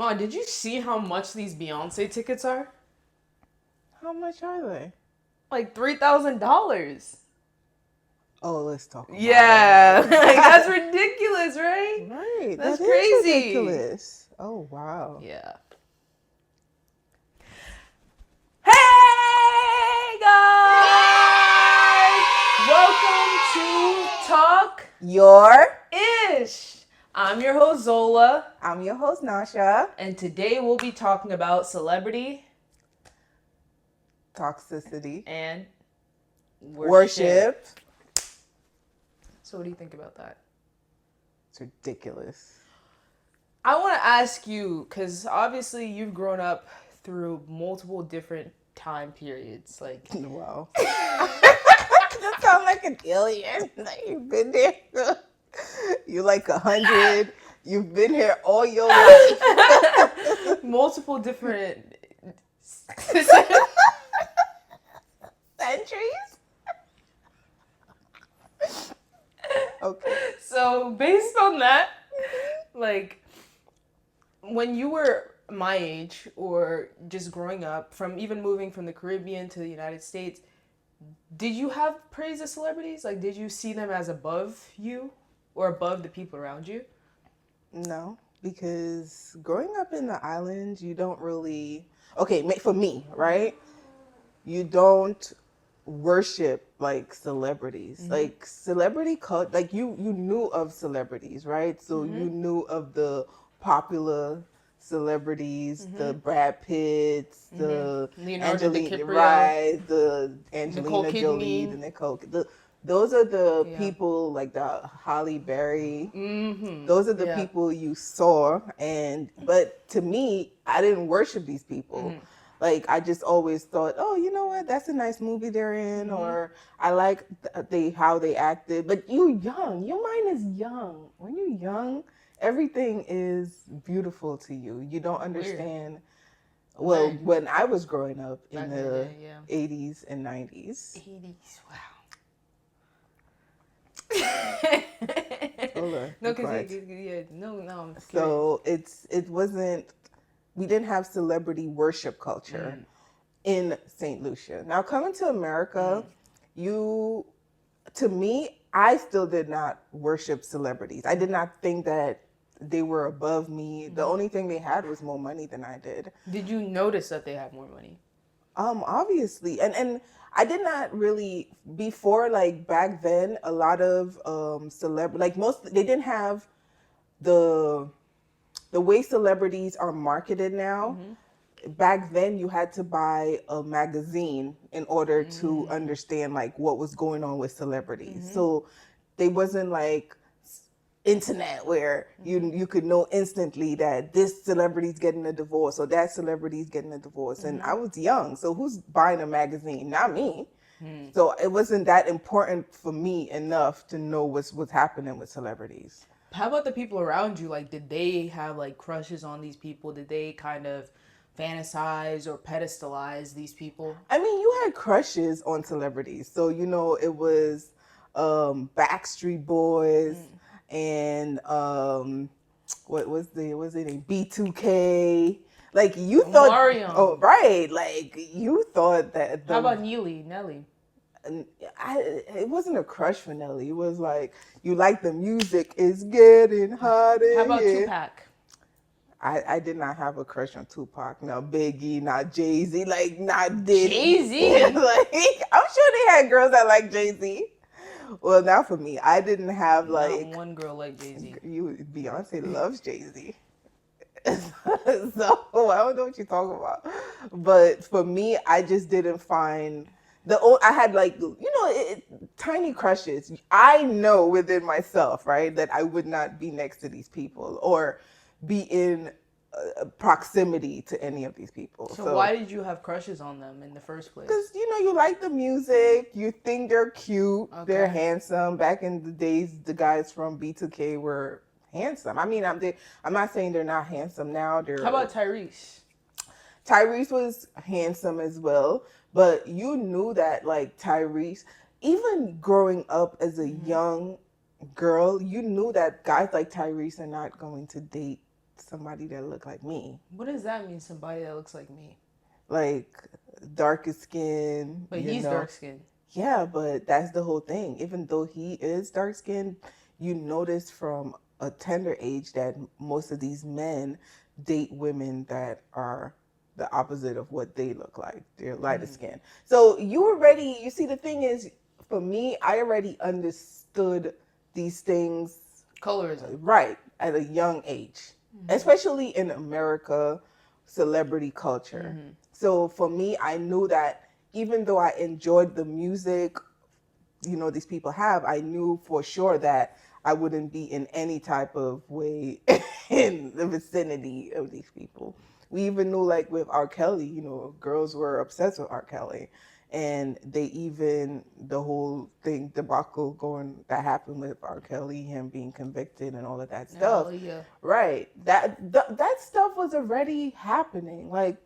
on, did you see how much these Beyonce tickets are? How much are they? Like $3,000. Oh, let's talk about Yeah, it. like that's ridiculous, right? Right, That's that is crazy. ridiculous. Oh, wow. Yeah. Hey guys! Welcome to Talk Your Ish. I'm your host Zola, I'm your host, Nasha. and today we'll be talking about celebrity Toxicity. and Worship. So what do you think about that? It's ridiculous. I want to ask you, because obviously you've grown up through multiple different time periods. Like, Wow. That sounds like an alien. Like you've been there. You're like 100. You've been here all your life. multiple different Centuries? Okay. So based on that, like when you were my age or just growing up, from even moving from the Caribbean to the United States, did you have praise of celebrities? Like, did you see them as above you or above the people around you? No, because growing up in the islands, you don't really. Okay, for me, right? You don't worship like celebrities, like celebrity cult. Like you knew of celebrities, right? So you knew of the popular celebrities, the Brad Pitts, the Leonardo DiCaprio, the Nicole Angelina Jolie, Kidney. the Nicole. Those are the Yeah. people like the Holly Berry. Mm-hmm. Those are the Yeah. people you saw, but to me, I didn't worship these people. Like I just always thought, oh, you know what? That's a nice movie they're in, or I like how they acted. But you young, your mind is young. When you're young, everything is beautiful to you. You don't understand. Well, when I was growing up in the 80s and 90s. 80s, wow. Hold on. No, be quiet. no, I'm curious. So it wasn't. We didn't have celebrity worship culture in St. Lucia. Now coming to America, to me, I still did not worship celebrities. I did not think that they were above me. The only thing they had was more money than I did. Did you notice that they had more money? Obviously, and I did not really before, like back then. A lot of like they didn't have the way celebrities are marketed now. Back then, you had to buy a magazine in order to understand like what was going on with celebrities. So they wasn't like internet where you could know instantly that this celebrity's getting a divorce or that celebrity's getting a divorce. And I was young, so who's buying a magazine? Not me. So it wasn't that important for me enough to know what's happening with celebrities. How about the people around you? Like, did they have like crushes on these people? Did they kind of fantasize or pedestalize these people? I mean, you had crushes on celebrities. So, it was Backstreet Boys and what was their name? B2K. Like you thought Mario. Oh, right. Like you thought that How about Nelly? It wasn't a crush for Nelly. It was like you like the music is getting hot in How about here. Tupac? I did not have a crush on Tupac. No Biggie, not Jay-Z, like not Diddy. Jay-Z? Like I'm sure they had girls that like Jay-Z. Well, not for me. I didn't have like Not one girl like Jay-Z. Beyonce loves Jay-Z. So I don't know what you're talking about. But for me, I just didn't find I had like tiny crushes. I know within myself, right, that I would not be next to these people or be in proximity to any of these people. So why did you have crushes on them in the first place? Because you like the music, you think they're cute, they're handsome. Back in the days, the guys from B2K were handsome. I mean, I'm not saying they're not handsome now. How about Tyrese? Tyrese was handsome as well, but you knew that like Tyrese, even growing up as a young girl, you knew that guys like Tyrese are not going to date somebody that look like me. What does that mean? Somebody that looks like me? Like darkest skin, But he's dark skinned. Yeah, but that's the whole thing. Even though he is dark skinned, you notice from a tender age that most of these men date women that are the opposite of what they look like. They're lighter skin. So you see, the thing is, for me, I already understood these things Colorism. right at a young age, especially in America, celebrity culture. So for me, I knew that even though I enjoyed the music, these people have, I knew for sure that I wouldn't be in any type of way in the vicinity of these people. We even knew, like with R. Kelly, girls were obsessed with R. Kelly. And they even, the whole thing, debacle going that happened with R. Kelly, him being convicted and all of that stuff. Yeah. Right. That stuff was already happening. Like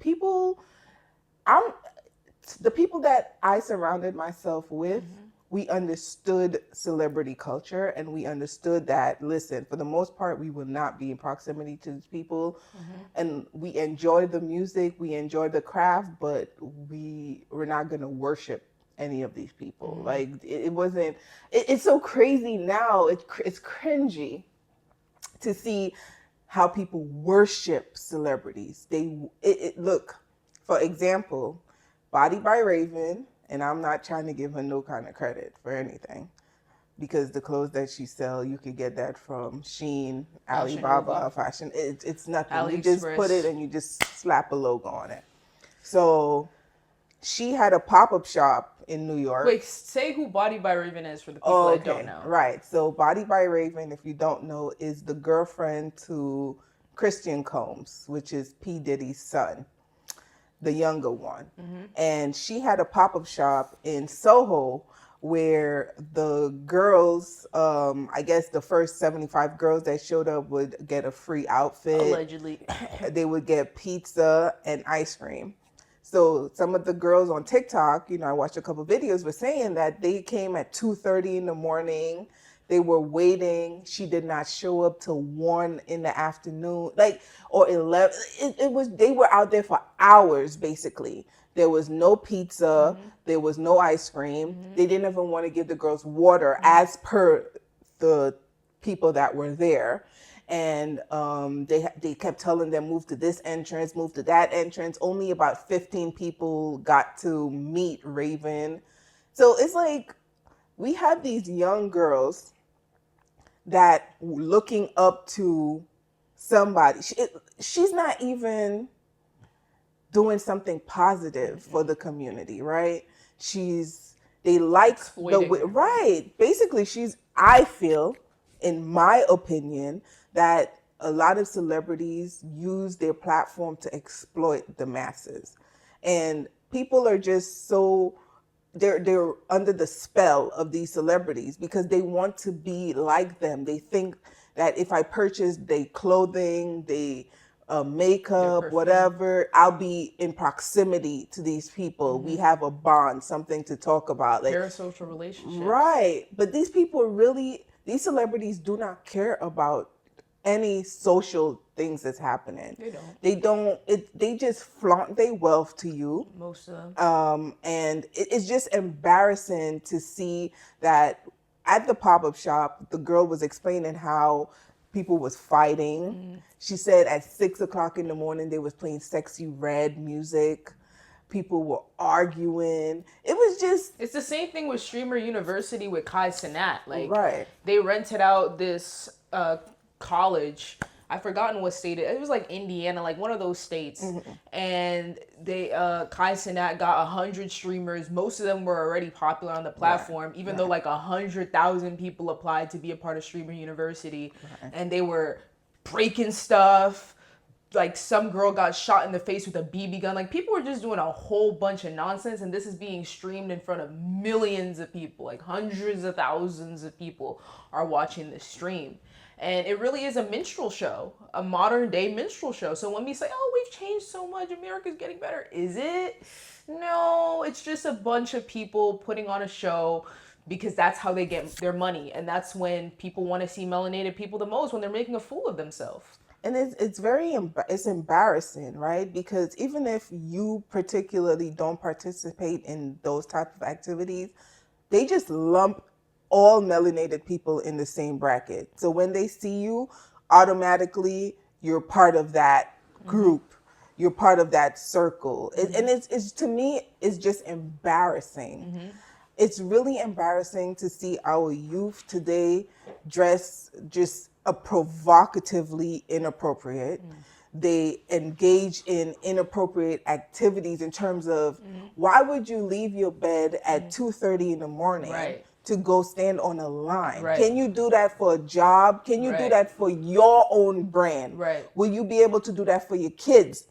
I'm the people that I surrounded myself with, we understood celebrity culture, and we understood that, listen, for the most part, we will not be in proximity to these people. And we enjoy the music, we enjoy the craft, but we're not going to worship any of these people. Like it wasn't, it's so crazy now. It's cringy to see how people worship celebrities. Look, for example, Body by Raven, and I'm not trying to give her no kind of credit for anything, because the clothes that she sell, you could get that from Shein, Alibaba, Fashion. It's nothing. You just put it and you just slap a logo on it. So she had a pop-up shop in New York. Wait, say who Body by Raven is for the people that don't know. Right. So Body by Raven, if you don't know, is the girlfriend to Christian Combs, which is P. Diddy's son, the younger one. And she had a pop-up shop in Soho where the girls, I guess the first 75 girls that showed up would get a free outfit. Allegedly. They would get pizza and ice cream. So some of the girls on TikTok, I watched a couple videos, were saying that they came at 2:30 in the morning. They were waiting. She did not show up till 1 in the afternoon, or 11. They were out there for hours, basically. There was no pizza. There was no ice cream. They didn't even want to give the girls water, as per the people that were there. And they kept telling them, move to this entrance, move to that entrance. Only about 15 people got to meet Raven. So it's like, we have these young girls that looking up to somebody. She's not even doing something positive for the community, right? They like right. Basically, I feel, in my opinion, that a lot of celebrities use their platform to exploit the masses. And people are just so, they're under the spell of these celebrities because they want to be like them. They think that if I purchase their clothing, makeup, whatever, I'll be in proximity to these people. We have a bond, something to talk about. Parasocial relationships. Right. But these celebrities do not care about any social things that's happening. They don't. They just flaunt their wealth to you. Most of them. And it's just embarrassing to see that at the pop-up shop, the girl was explaining how people was fighting. She said at 6:00 in the morning, they was playing Sexy Red music. People were arguing. It's the same thing with Streamer University with Kai Cenat. Right. They rented out this college. I've forgotten what state it was, like Indiana, like one of those states. And they Kai Cenat got 100 streamers. Most of them were already popular on the platform, even though like 100,000 people applied to be a part of Streamer University. And they were breaking stuff. Like some girl got shot in the face with a BB gun. Like people were just doing a whole bunch of nonsense, and this is being streamed in front of millions of people. Like hundreds of thousands of people are watching this stream. And it really is a minstrel show, a modern day minstrel show. So when we say, oh, we've changed so much, America's getting better, is it? No, it's just a bunch of people putting on a show because that's how they get their money. And that's when people want to see melanated people the most, when they're making a fool of themselves. And it's very it's embarrassing, right? Because even if you particularly don't participate in those type of activities, they just lump all melanated people in the same bracket. So when they see you, automatically you're part of that group. You're part of that circle. And it's to me, it's just embarrassing. It's really embarrassing to see our youth today dress just a provocatively inappropriate. They engage in inappropriate activities in terms of why would you leave your bed at 2:30 in the morning Right. to go stand on a line? Right. Can you do that for a job? Can you do Right. that for your own brand? Right. Will you be able to do that for your kids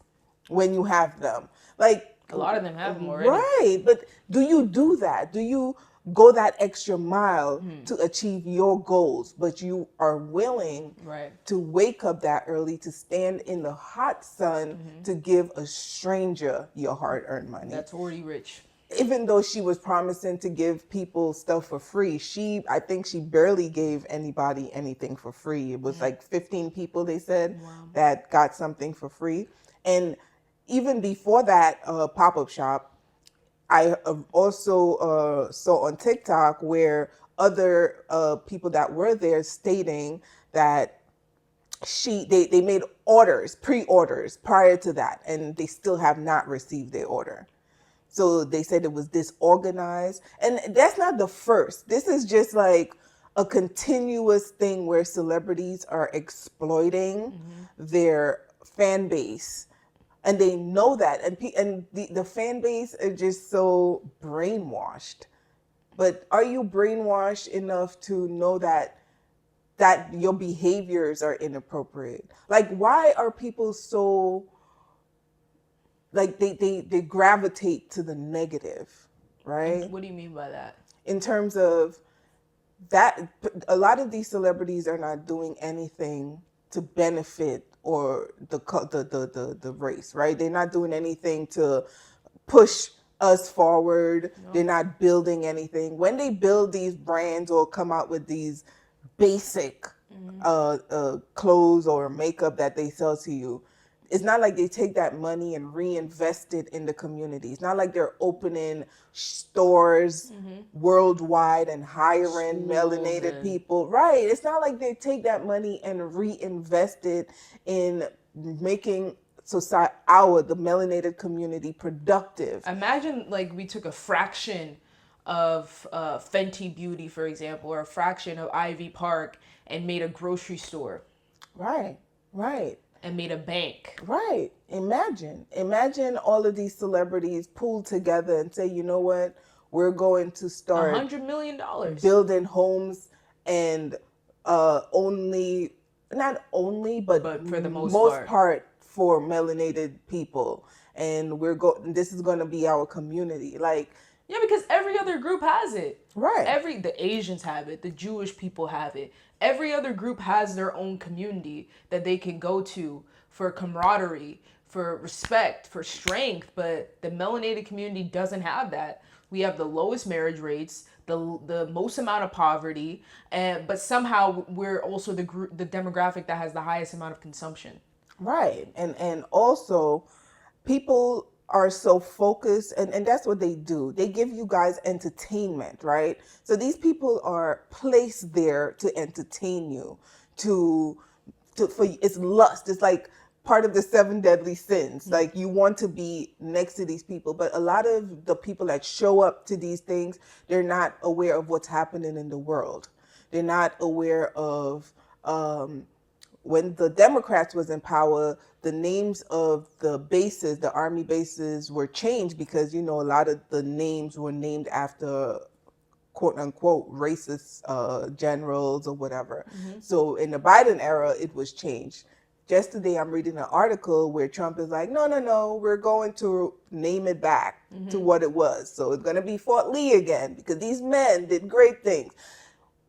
when you have them? Like, A lot of them have them already. right, but do you do that? Do you go that extra mile to achieve your goals, but you are willing Right. to wake up that early to stand in the hot sun to give a stranger your hard-earned money? That's already rich. Even though she was promising to give people stuff for free, I think she barely gave anybody anything for free. It was like 15 people, they said, that got something for free. And even before that pop-up shop, I also saw on TikTok where other people that were there stating that they made pre-orders prior to that, and they still have not received their order. So they said it was disorganized. And that's not the first. This is just like a continuous thing where celebrities are exploiting their fan base. And they know that. And the fan base is just so brainwashed. But are you brainwashed enough to know that your behaviors are inappropriate? Like, why are people so, like, they gravitate to the negative, right? What do you mean by that? In terms of that, a lot of these celebrities are not doing anything to benefit or the race, right? They're not doing anything to push us forward. No. They're not building anything. When they build these brands or come out with these basic clothes or makeup that they sell to you, it's not like they take that money and reinvest it in the community. It's not like they're opening stores worldwide and hiring melanated people. Right. It's not like they take that money and reinvest it in making the melanated community productive. Imagine like we took a fraction of Fenty Beauty, for example, or a fraction of Ivy Park and made a grocery store. Right. And made a bank. Right. Imagine all of these celebrities pulled together and say, you know what? We're going to start $100 million building homes and not only, but for the most part for melanated people. And this is going to be our community. Like, yeah, because every other group has it. Right. The Asians have it. The Jewish people have it. Every other group has their own community that they can go to for camaraderie, for respect, for strength. But the melanated community doesn't have that. We have the lowest marriage rates, the most amount of poverty, but somehow we're also the demographic that has the highest amount of consumption. Right. And also people are so focused, and that's what they do. They give you guys entertainment, right? So these people are placed there to entertain you, it's lust. It's like part of the 7 deadly sins. Like, you want to be next to these people, but a lot of the people that show up to these things, they're not aware of what's happening in the world. They're not aware of when the Democrats was in power, the names of the bases, the army bases, were changed because, a lot of the names were named after quote unquote racist generals or whatever. So in the Biden era, it was changed. Just today, I'm reading an article where Trump is like, no, we're going to name it back to what it was. So it's going to be Fort Lee again because these men did great things.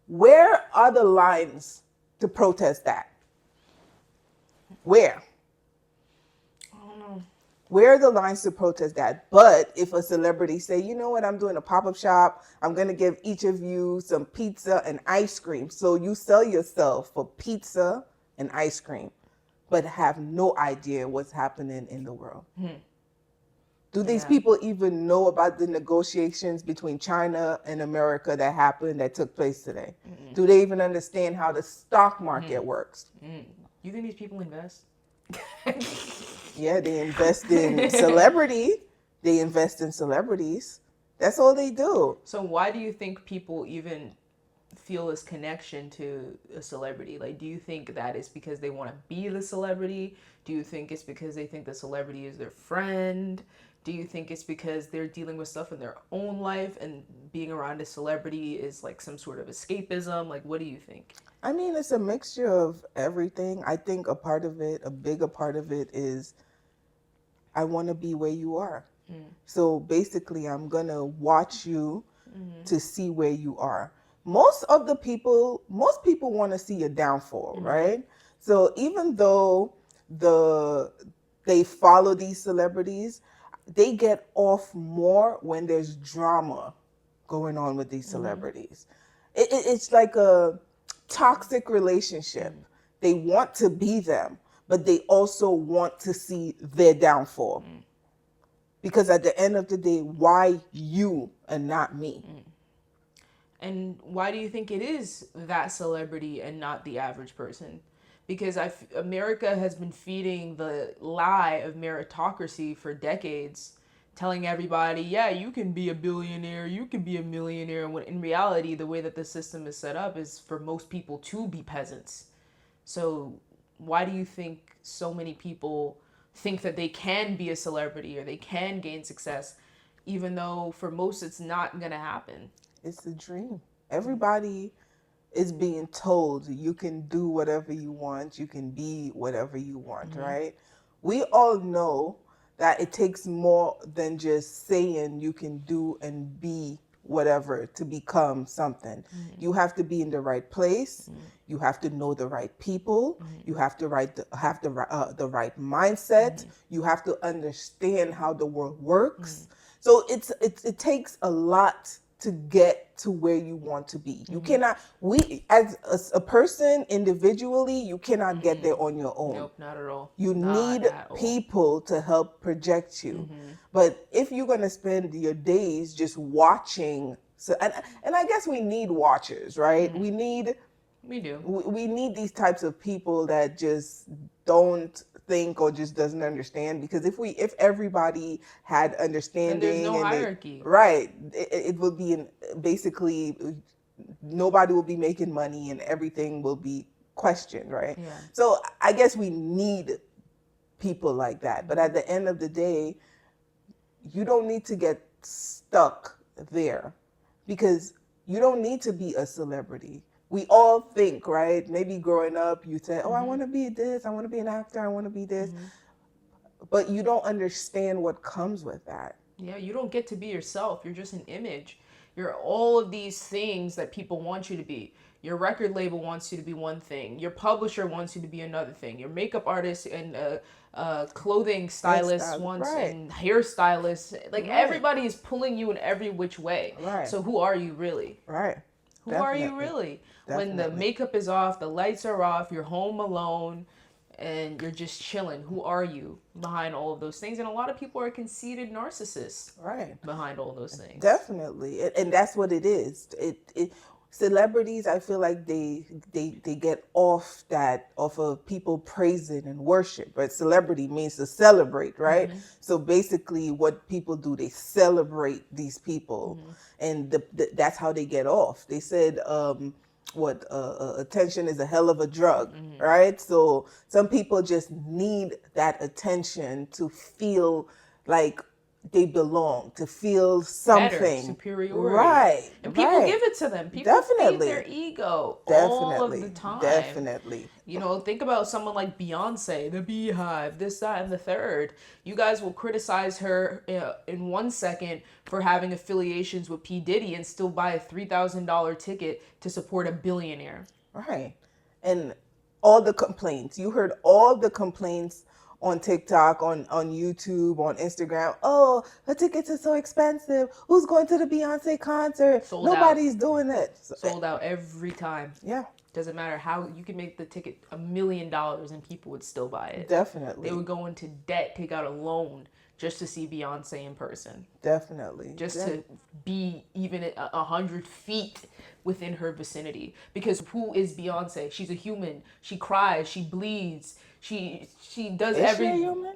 Where are the lines to protest that? Where? I don't know. Where are the lines to protest that? But if a celebrity say, you know what, I'm doing a pop-up shop, I'm going to give each of you some pizza and ice cream. So you sell yourself for pizza and ice cream. but have no idea what's happening in the world. Do these Yeah. people even know about the negotiations between China and America that took place today? Do they even understand how the stock market works? You think these people invest? Yeah, they invest in celebrity. They invest in celebrities. That's all they do. So why do you think people even feel this connection to a celebrity? Like, do you think that it's because they want to be the celebrity? Do you think it's because they think the celebrity is their friend? Do you think it's because they're dealing with stuff in their own life and being around a celebrity is like some sort of escapism? Like, what do you think? I mean, it's a mixture of everything. I think a bigger part of it is I want to be where you are. So basically, I'm going to watch you to see where you are. Most people want to see a downfall, right? So even though they follow these celebrities, they get off more when there's drama going on with these celebrities. It's like a toxic relationship. They want to be them, but they also want to see their downfall. Because at the end of the day, why you and not me? And why do you think it is that celebrity and not the average person? Because America has been feeding the lie of meritocracy for decades, telling everybody, yeah, you can be a billionaire, you can be a millionaire. And when in reality, the way that the system is set up is for most people to be peasants. So why do you think so many people think that they can be a celebrity or they can gain success, even though for most it's not going to happen? It's a dream. Everybody is being told you can do whatever you want, you can be whatever you want, right? We all know that it takes more than just saying you can do and be whatever to become something. You have to be in the right place. You have to know the right people. You have to have the right mindset. You have to understand how the world works. So it takes a lot to get to where you want to be. You cannot, as a person individually, you cannot get there on your own. Nope, not at all. You Not need at all. people to help project you. But if you're going to spend your days just watching, and I guess we need watchers, right? We do. We need these types of people that just don't think or just doesn't understand, because if everybody had understanding, And there's no and hierarchy. right, it would be basically nobody will be making money and everything will be questioned, right? Yeah. So I guess we need people like that. But at the end of the day, you don't need to get stuck there, because you don't need to be a celebrity. We all think, right? Maybe growing up, you say, oh, I want to be this, I want to be an actor, I want to be this. But you don't understand what comes with that. Yeah, you don't get to be yourself. You're just an image. You're all of these things that people want you to be. Your record label wants you to be one thing. Your publisher wants you to be another thing. Your makeup artist and clothing stylist wants, right, and hairstylist. Like, right, everybody is pulling you in every which way. Right. So who are you really? Right. Who are you really? When the makeup is off, the lights are off, you're home alone, and you're just chilling. Who are you behind all of those things? And a lot of people are conceited narcissists, right, behind all those things. Definitely, and that's what it is. Celebrities, I feel like they get off of people praising and worship. But celebrity means to celebrate, right? So basically, what people do, they celebrate these people, and that's how they get off. They said, attention is a hell of a drug, right? So some people just need that attention to feel like they belong, to feel something. Better, superiority. Right. And people give it to them. People feed their ego all of the time. Definitely. You know, think about someone like Beyoncé, the Beehive, this, that, and the third. You guys will criticize her in 1 second for having affiliations with P. Diddy and still buy a $3,000 ticket to support a billionaire. Right. And all the complaints. You heard all the complaints on TikTok, on YouTube, on Instagram. Oh, the tickets are so expensive. Who's going to the Beyonce concert? Sold out. Nobody's doing it. Sold out every time. Yeah. Doesn't matter how you can make the ticket $1 million and people would still buy it. Definitely. They would go into debt, take out a loan just to see Beyonce in person. Definitely. Just to be even 100 feet within her vicinity. Because who is Beyonce? She's a human. She cries. She bleeds. She does everything. She a human?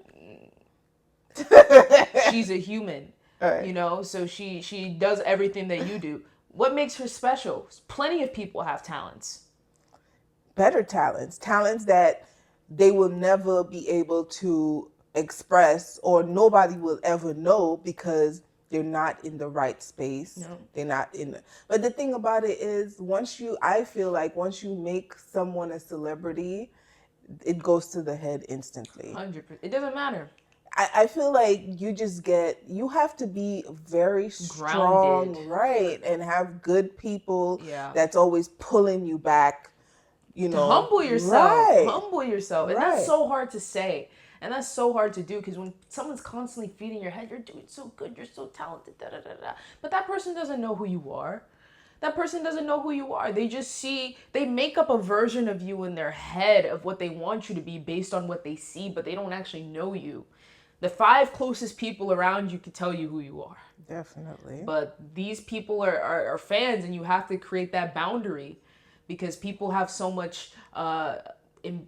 She's a human. Right. You know, so she does everything that you do. What makes her special? Plenty of people have talents. Better talents that they will never be able to express, or nobody will ever know, because they're not in the right space. No. They're not in the, but the thing about it is, I feel like once you make someone a celebrity, it goes to the head instantly. 100%. It doesn't matter. I feel like you have to be very strong, grounded, right, and have good people Yeah. that's always pulling you back. You know, humble yourself. Right. Humble yourself. And Right. that's so hard to say. And that's so hard to do, because when someone's constantly feeding your head, you're doing so good, you're so talented, da da da da. But that person doesn't know who you are. That person doesn't know who you are. They just they make up a version of you in their head of what they want you to be based on what they see, but they don't actually know you. The 5 closest people around you can tell you who you are. Definitely. But these people are fans, and you have to create that boundary, because people have so much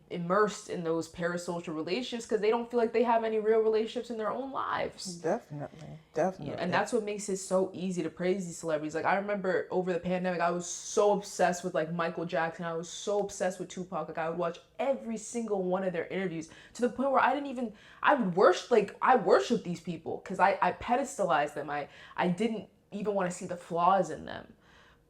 immersed in those parasocial relationships because they don't feel like they have any real relationships in their own lives. Definitely. Yeah, and that's what makes it so easy to praise these celebrities. Like, I remember over the pandemic, I was so obsessed with like Michael Jackson. I was so obsessed with Tupac. Like, I would watch every single one of their interviews to the point where I worship these people because I pedestalized them. I didn't even want to see the flaws in them.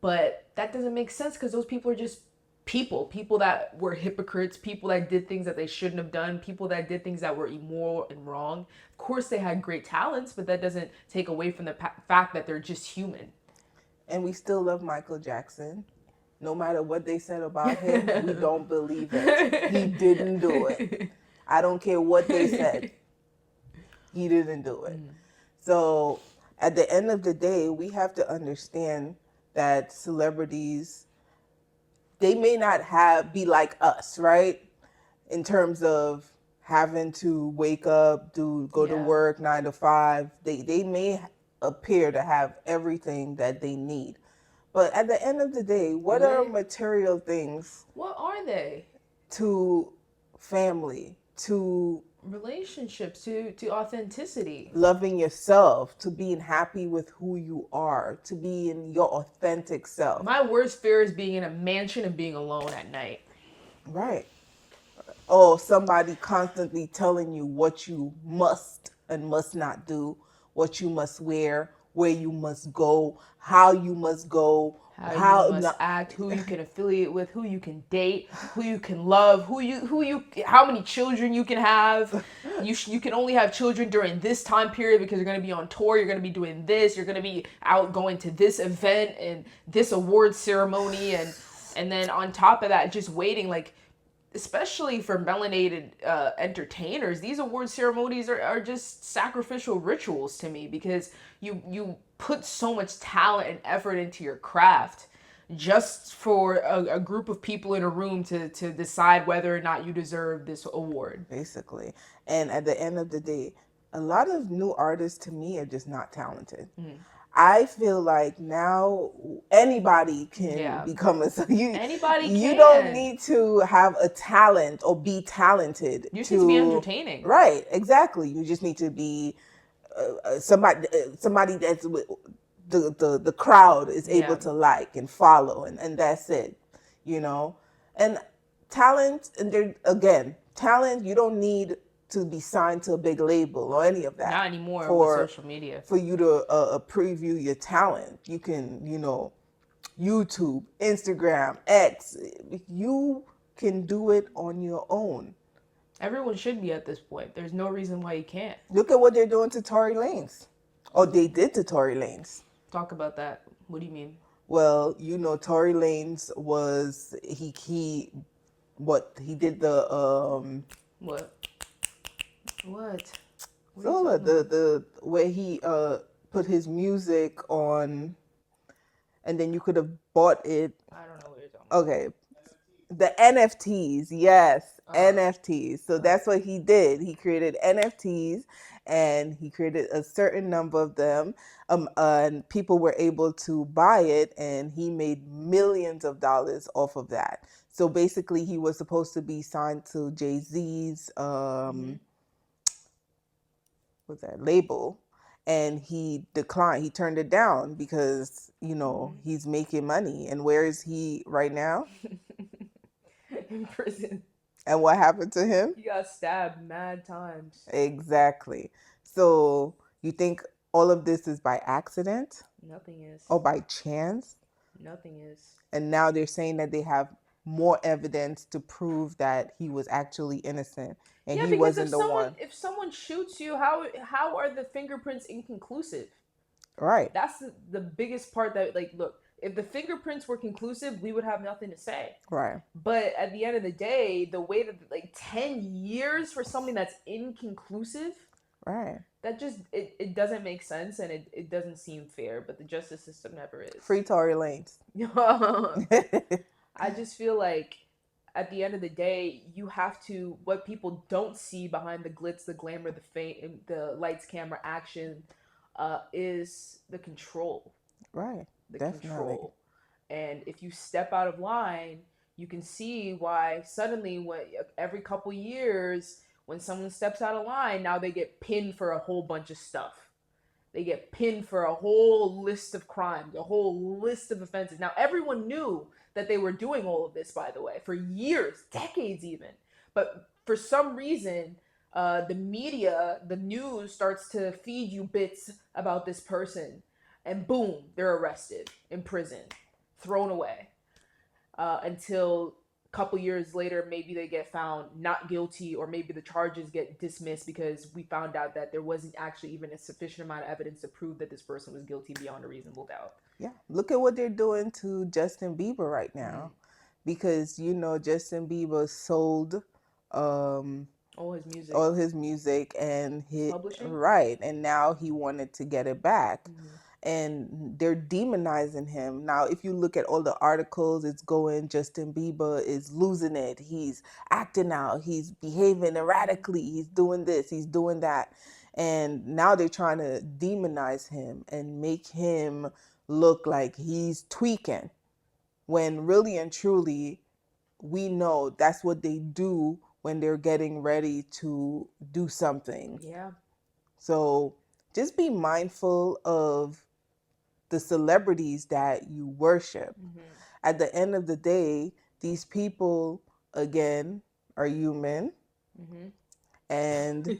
But that doesn't make sense, because those people are just people that were hypocrites, people that did things that they shouldn't have done, people that did things that were immoral and wrong. Of course, they had great talents, but that doesn't take away from the fact that they're just human. And we still love Michael Jackson. No matter what they said about him, we don't believe it. He didn't do it. I don't care what they said. He didn't do it. So at the end of the day, we have to understand that celebrities, they may not be like us, right? In terms of having to wake up, go to work 9 to 5. They may appear to have everything that they need. But at the end of the day, what are material things? What are they? To family, to relationships, to authenticity, loving yourself, to being happy with who you are, to being your authentic self. My worst fear is being in a mansion and being alone at night. Right. Oh, somebody constantly telling you what you must and must not do, what you must wear, where you must go, how you must go, how you must act, who you can affiliate with, who you can date, who you can love, how many children you can have. You can only have children during this time period because you're going to be on tour, you're going to be doing this, you're going to be out going to this event and this award ceremony, and then on top of that, just waiting, like, especially for melanated entertainers, these award ceremonies are just sacrificial rituals to me, because you put so much talent and effort into your craft just for a group of people in a room to decide whether or not you deserve this award. Basically. And at the end of the day, a lot of new artists to me are just not talented. I feel like now anybody can become anybody can. You don't need to have a talent or be talented. You just need to be entertaining. Right, exactly. You just need to be somebody that's the crowd is able to like and follow, and that's it, you know. And talent, and talent, you don't need to be signed to a big label or any of that. Not anymore with social media. For you to preview your talent. You can, YouTube, Instagram, X. You can do it on your own. Everyone should be at this point. There's no reason why you can't. Look at what they're doing to Tory Lanez. Or they did to Tory Lanez. Talk about that. What do you mean? Well, Tory Lanez was, he did the, what? What? What are you So talking about? the where he put his music on, and then you could have bought it. I don't know what you're talking about. Okay, the NFTs, yes, Uh, NFTs. So that's what he did. He created NFTs, and he created a certain number of them. And people were able to buy it, and he made millions of dollars off of that. So basically, he was supposed to be signed to Jay-Z's what's that label, and he declined. He turned it down because he's making money. And where is he right now? in prison. And what happened to him? He got stabbed mad times. Exactly. So you think all of this is by accident Nothing is. or by chance? Nothing is. And now they're saying that they have more evidence to prove that he was actually innocent and Yeah, he because wasn't the one. if someone shoots you, how are the fingerprints inconclusive? Right. That's the biggest part that, like, look, if the fingerprints were conclusive, we would have nothing to say. Right. But at the end of the day, the way that, like, 10 years for something that's inconclusive, Right. that just, it doesn't make sense, and it doesn't seem fair, but the justice system never is. Free Tory Lanez. I just feel like at the end of the day, you have to, what people don't see behind the glitz, the glamour, the fame, the lights, camera, action, is the control. Right. The Definitely. control. And if you step out of line, you can see why suddenly, when every couple years, when someone steps out of line, now they get pinned for a whole bunch of stuff. They get pinned for a whole list of crimes, a whole list of offenses. Now, everyone knew that they were doing all of this, by the way, for years, decades even. But for some reason, the media, the news starts to feed you bits about this person. And boom, they're arrested, imprisoned, thrown away. Until a couple years later, maybe they get found not guilty, or maybe the charges get dismissed because we found out that there wasn't actually even a sufficient amount of evidence to prove that this person was guilty beyond a reasonable doubt. Yeah. Look at what they're doing to Justin Bieber right now. Because Justin Bieber sold all his music and publishing. Right, and now he wanted to get it back. And they're demonizing him. Now, if you look at all the articles, it's going, Justin Bieber is losing it. He's acting out. He's behaving erratically. He's doing this. He's doing that. And now they're trying to demonize him and make him look like he's tweaking. When really and truly, we know that's what they do when they're getting ready to do something. Yeah. So just be mindful of the celebrities that you worship. At the end of the day, these people, again, are human. And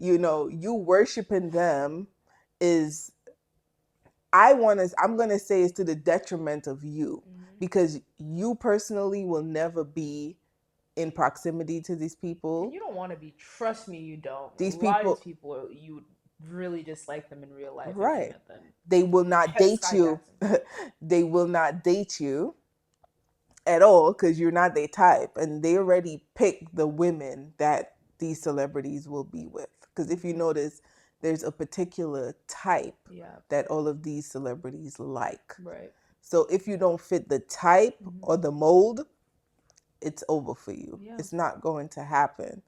you worshiping them is, I'm going to say, is to the detriment of you. Because you personally will never be in proximity to these people. And you don't want to be. Trust me, you don't. These a lot of these people, you really dislike them in real life. Right. They will not date you. They will not date you at all because you're not their type. And they already pick the women that these celebrities will be with. Because if you notice, there's a particular type that all of these celebrities like. Right. So if you don't fit the type or the mold, it's over for you. Yeah. It's not going to happen.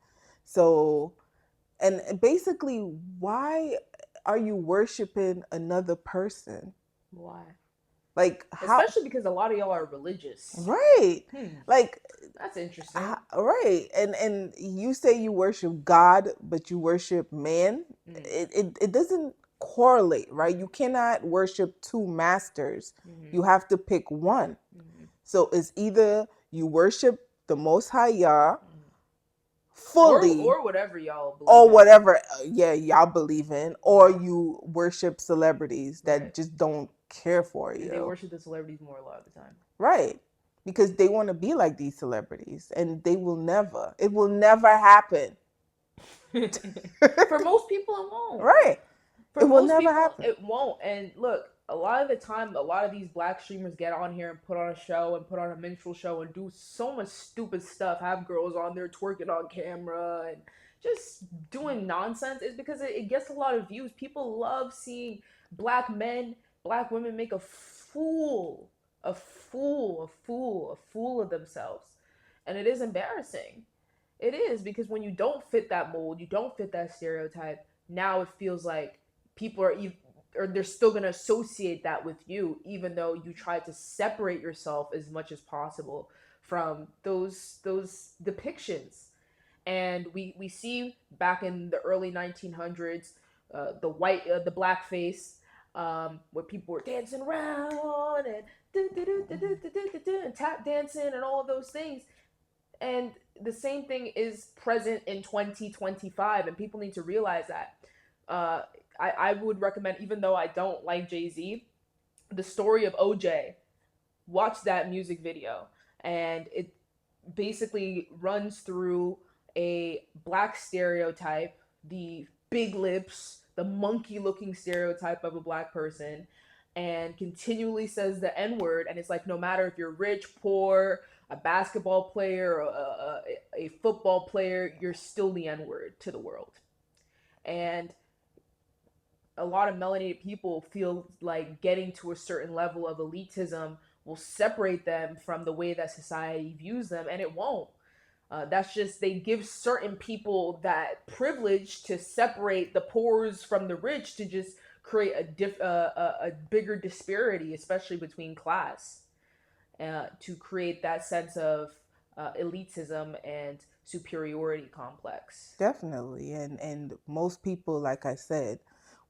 So, and basically, why are you worshiping another person? Why? Like, especially because a lot of y'all are religious. Right. Like, that's interesting. Right. And you say you worship God, but you worship man. It doesn't correlate, right? You cannot worship two masters. You have to pick one. So it's either you worship the Most High Yah fully, or whatever y'all believe or whatever y'all believe in, or you worship celebrities that just don't care for you. And they worship the celebrities more a lot of the time. Right. Because they want to be like these celebrities, and it will never happen. For most people, it won't. Right. It will never happen. It won't. And look, a lot of the time, a lot of these black streamers get on here and put on a show and put on a minstrel show and do so much stupid stuff. Have girls on there twerking on camera and just doing nonsense. Is because it gets a lot of views. People love seeing black men, black women make a fool of themselves, and it is embarrassing. It is because when you don't fit that mold, you don't fit that stereotype. Now it feels like people are or they're still going to associate that with you, even though you try to separate yourself as much as possible from those depictions. And we see back in the early 1900s, the blackface, where people were dancing around and and tap dancing and all of those things. And the same thing is present in 2025, and people need to realize that. Uh, I would recommend, even though I don't like Jay-Z, the story of OJ. Watch that music video, and it basically runs through a black stereotype, the big lips, the monkey looking stereotype of a black person, and continually says the N word. And it's like, no matter if you're rich, poor, a basketball player, a football player, you're still the N word to the world. And a lot of melanated people feel like getting to a certain level of elitism will separate them from the way that society views them, and it won't. That's just, they give certain people that privilege to separate the poors from the rich to just create a bigger disparity, especially between class, to create that sense of elitism and superiority complex. Definitely. And most people, like I said,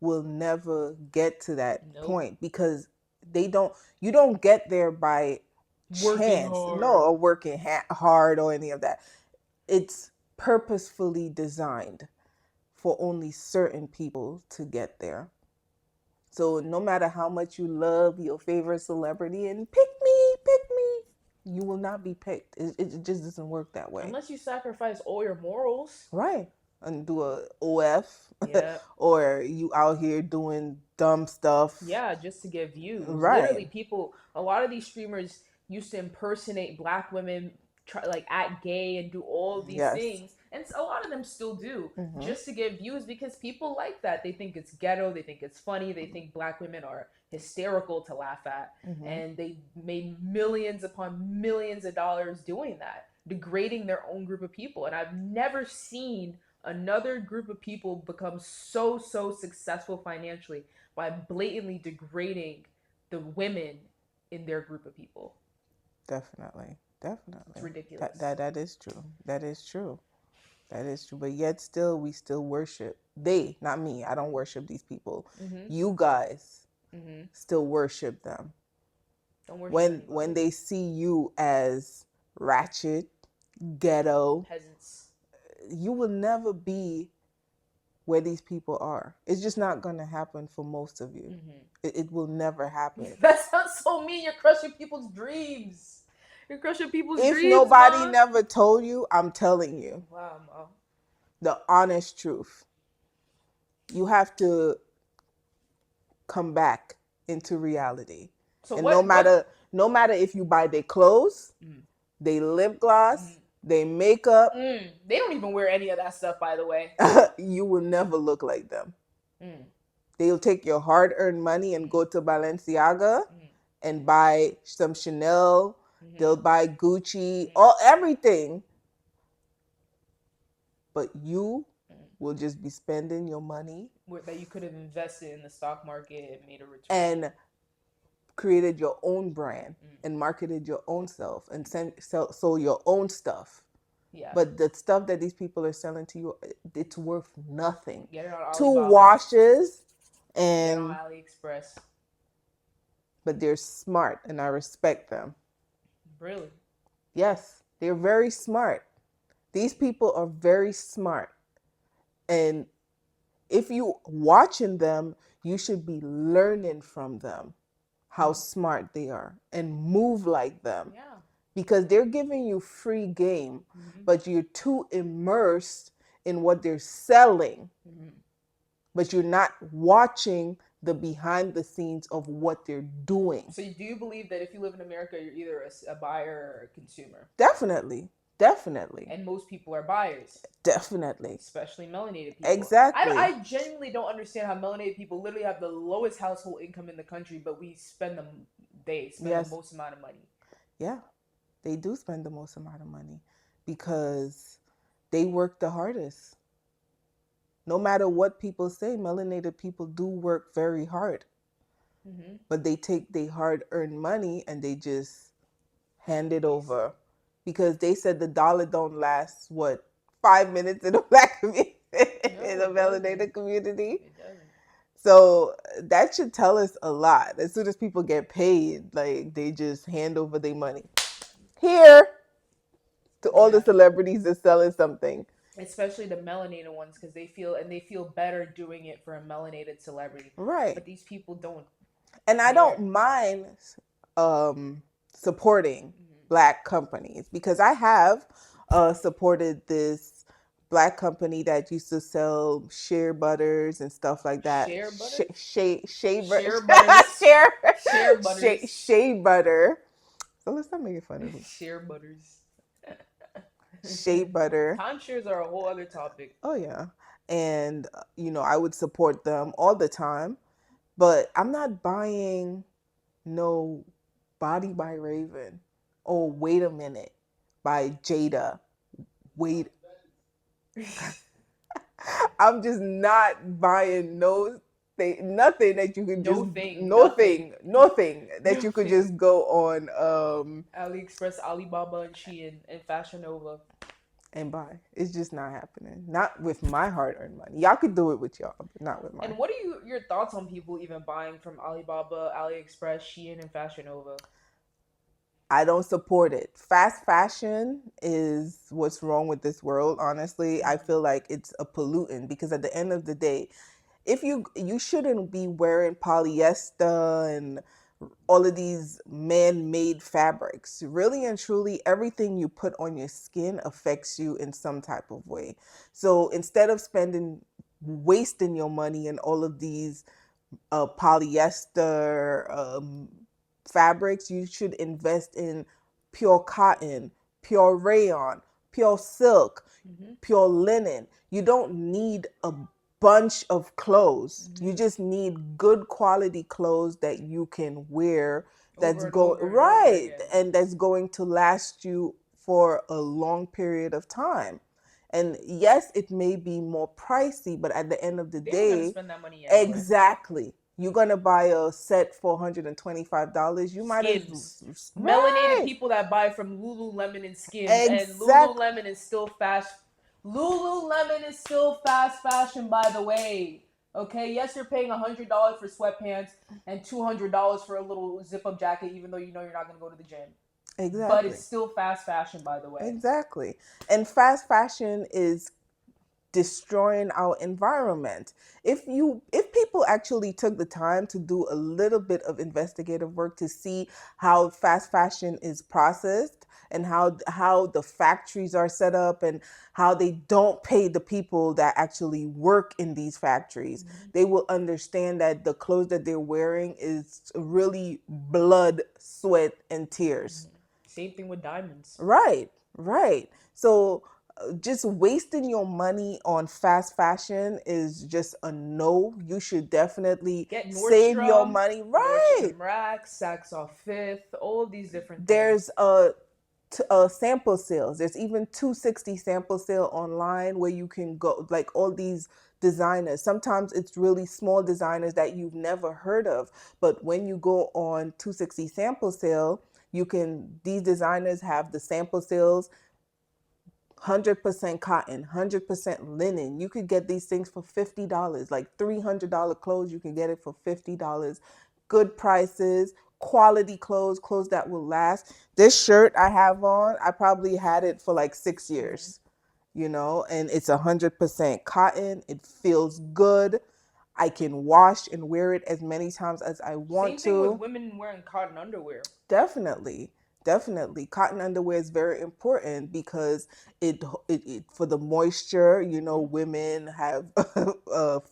will never get to that point because you don't get there by Working chance. hard. No, or working hard or any of that. It's purposefully designed for only certain people to get there. So no matter how much you love your favorite celebrity and pick me, you will not be picked. It just doesn't work that way. Unless you sacrifice all your morals. Right. And do a OF. Yeah. Or you out here doing dumb stuff. Yeah, just to get views. Right. Literally, a lot of these streamers used to impersonate black women, like act gay and do all of these things. And a lot of them still do, just to get views, because people like that. They think it's ghetto. They think it's funny. They think black women are hysterical to laugh at. And they made millions upon millions of dollars doing that, degrading their own group of people. And I've never seen another group of people become so successful financially by blatantly degrading the women in their group of people. Definitely. It's ridiculous. That is true. That is true. But yet still, we still worship. They, not me. I don't worship these people. You guys still worship them. Don't worship when they see you as ratchet, ghetto, peasants, you will never be where these people are. It's just not going to happen for most of you. It will never happen. That sounds so mean. You're crushing people's dreams. You're crushing people's dreams. If nobody never told you, I'm telling you. Wow, Mo. The honest truth. You have to come back into reality. So and no matter if you buy their clothes, their lip gloss, their makeup. They don't even wear any of that stuff, by the way. You will never look like them. They'll take your hard-earned money and go to Balenciaga and buy some Chanel. They'll buy Gucci, everything. But you will just be spending your money that you could have invested in the stock market and made a return. And created your own brand and marketed your own self and sold your own stuff. Yeah. But the stuff that these people are selling to you, it's worth nothing. Get it on Alibaba. 2 washes and get on AliExpress. But they're smart and I respect them. Really? Yes, they're very smart. These people are very smart. And if you watching them, you should be learning from them how smart they are and move like them. Yeah. Because they're giving you free game, but you're too immersed in what they're selling. But you're not watching the behind the scenes of what they're doing. So do you believe that if you live in America, you're either a buyer or a consumer? Definitely. Definitely. And most people are buyers, Definitely. especially melanated people. Exactly. I genuinely don't understand how melanated people literally have the lowest household income in the country, but they spend the Yes. most amount of money. Yeah. They do spend the most amount of money because they work the hardest. No matter what people say, melanated people do work very hard. Mm-hmm. But they take their hard earned money and they just hand it over because they said the dollar don't last 5 minutes in the black community, in the melanated community. It doesn't. So that should tell us a lot. As soon as people get paid, like they just hand over their money here to all the celebrities that's selling something. Especially the melanated ones, because they feel better doing it for a melanated celebrity. Right. But these people don't. And I don't mind supporting black companies because I have supported this black company that used to sell shea butters and stuff like that. Shea butters? Shea butters. Shea butter. So let's not make it fun of me. Shea butters. Shea butter. Timeshares are a whole other topic. Oh yeah. And I would support them all the time, but I'm not buying no Body by Raven. Oh, wait a minute. By Jada. Wait. I'm just not buying nothing that you could nothing that you could just go on AliExpress, Alibaba, and Shein, and Fashion Nova and buy. It's just not happening. Not with my hard-earned money. Y'all could do it with y'all, but not with mine. And what are your thoughts on people even buying from Alibaba, AliExpress, Shein, and Fashion Nova? I don't support it. Fast fashion is what's wrong with this world, honestly. I feel like it's a pollutant because at the end of the day, if you shouldn't be wearing polyester and all of these man-made fabrics. Really and truly, everything you put on your skin affects you in some type of way. So instead of wasting your money in all of these polyester fabrics, you should invest in pure cotton, pure rayon, pure silk, pure linen. You don't need a bunch of clothes. You just need good quality clothes that you can wear that's and that's going to last you for a long period of time. And yes, it may be more pricey, but at the end of the day, gonna spend that money anyway. Exactly. You're gonna buy a set for $125. You might as melanated people that buy from Lululemon and Skims, and Lululemon is still fast. Lululemon is still fast fashion, by the way. Okay, yes, you're paying $100 for sweatpants and $200 for a little zip-up jacket, even though you know you're not gonna go to the gym. Exactly. But it's still fast fashion, by the way. Exactly. And fast fashion is destroying our environment. If people actually took the time to do a little bit of investigative work to see how fast fashion is processed and how the factories are set up and how they don't pay the people that actually work in these factories, they will understand that the clothes that they're wearing is really blood, sweat, and tears. Same thing with diamonds. Right. So just wasting your money on fast fashion is just a no. You should definitely save your money. Right. Nordstrom Rack, Saks Off Fifth, all of these different things. There's sample sales. There's even 260 sample sale online where you can go, like all these designers. Sometimes it's really small designers that you've never heard of. But when you go on 260 sample sale, these designers have the sample sales, 100% cotton, 100% linen. You could get these things for $50, like $300 clothes. You can get it for $50. Good prices, quality clothes that will last. This shirt I have on, I probably had it for like 6 years, and it's 100% cotton. It feels good. I can wash and wear it as many times as I want to. Same thing with women wearing cotton underwear. Definitely. Definitely. Cotton underwear is very important because it for the moisture, you know, women have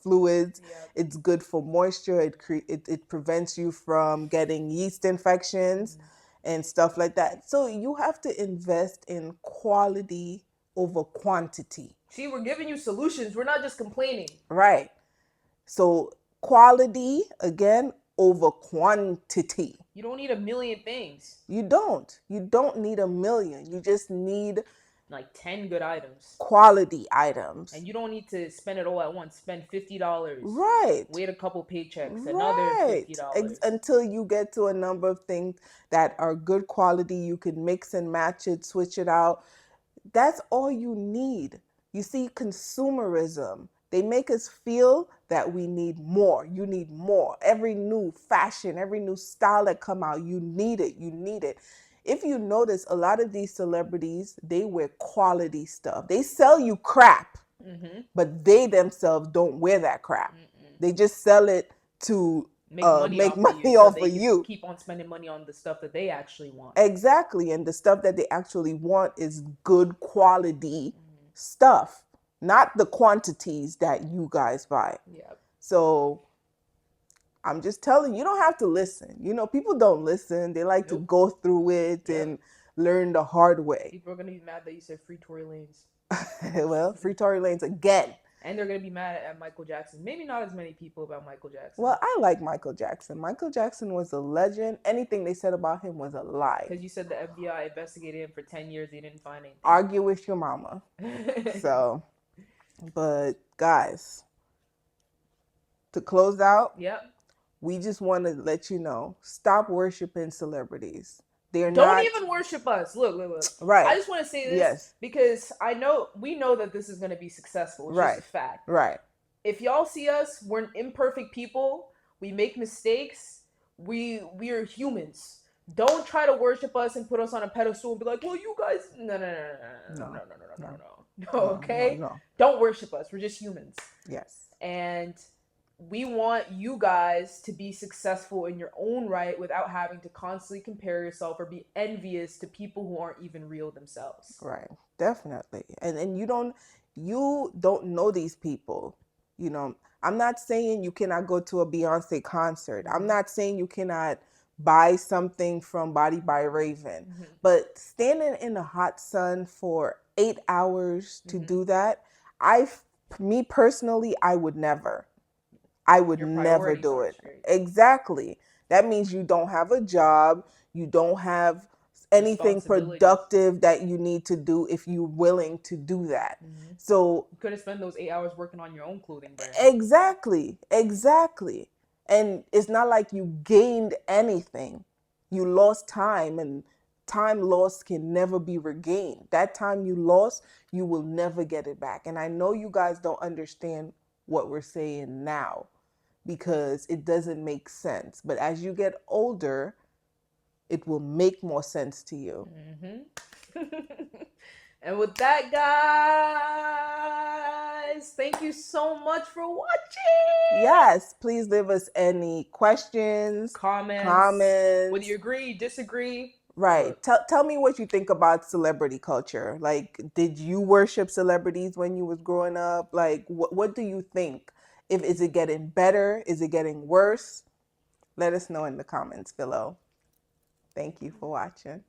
fluids. Yep. It's good for moisture. It prevents you from getting yeast infections and stuff like that. So you have to invest in quality over quantity. See, we're giving you solutions. We're not just complaining. Right. So quality again over quantity. You don't need a million things. You don't. You don't need a million. You just need Like 10 good items. quality items. And you don't need to spend it all at once. Spend $50. Right. Wait a couple paychecks. Right. Another $50. Until you get to a number of things that are good quality, you can mix and match it, switch it out. That's all you need. You see, consumerism, they make us feel that we need more. You need more. Every new fashion, every new style that come out, you need it. You need it. If you notice, a lot of these celebrities, they wear quality stuff. They sell you crap, but they themselves don't wear that crap. They just sell it to make money off of you. Keep on spending money on the stuff that they actually want. Exactly. And the stuff that they actually want is good quality stuff, not the quantities that you guys buy. Yep. So I'm just telling you, you don't have to listen. You know, people don't listen. They like to go through it and learn the hard way. People are going to be mad that you said free Tory Lanez. Well, free Tory Lanez again. And they're going to be mad at Michael Jackson. Maybe not as many people about Michael Jackson. Well, I like Michael Jackson. Michael Jackson was a legend. Anything they said about him was a lie. Because you said the FBI investigated him for 10 years. They didn't find anything. Argue with your mama. So, but guys, to close out, we just want to let you know, stop worshiping celebrities. Don't even worship us. Look. Right. I just want to say this because we know that this is going to be successful. It's just a fact. Right. If y'all see us, we're imperfect people. We make mistakes. We are humans. Don't try to worship us and put us on a pedestal and be like, well, you guys. No. Okay? No. Don't worship us. We're just humans. Yes. And we want you guys to be successful in your own right without having to constantly compare yourself or be envious to people who aren't even real themselves. Right. Definitely. And you don't know these people. You know, I'm not saying you cannot go to a Beyoncé concert. I'm not saying you cannot buy something from Body by Raven. But standing in the hot sun for 8 hours to do that, me personally, I would never. I would never do it. Exactly. That means you don't have a job. You don't have anything productive that you need to do if you're willing to do that. So you could have spent those 8 hours working on your own clothing brand. Exactly. And it's not like you gained anything. You lost time, and time lost can never be regained. That time you lost, you will never get it back. And I know you guys don't understand what we're saying now because it doesn't make sense. But as you get older, it will make more sense to you. And with that, guys, thank you so much for watching. Yes, please leave us any questions, comments. Whether you agree, disagree. Right. Tell me what you think about celebrity culture. Like, did you worship celebrities when you was growing up? Like, what do you think? Is it getting better? Is it getting worse? Let us know in the comments below. Thank you for watching.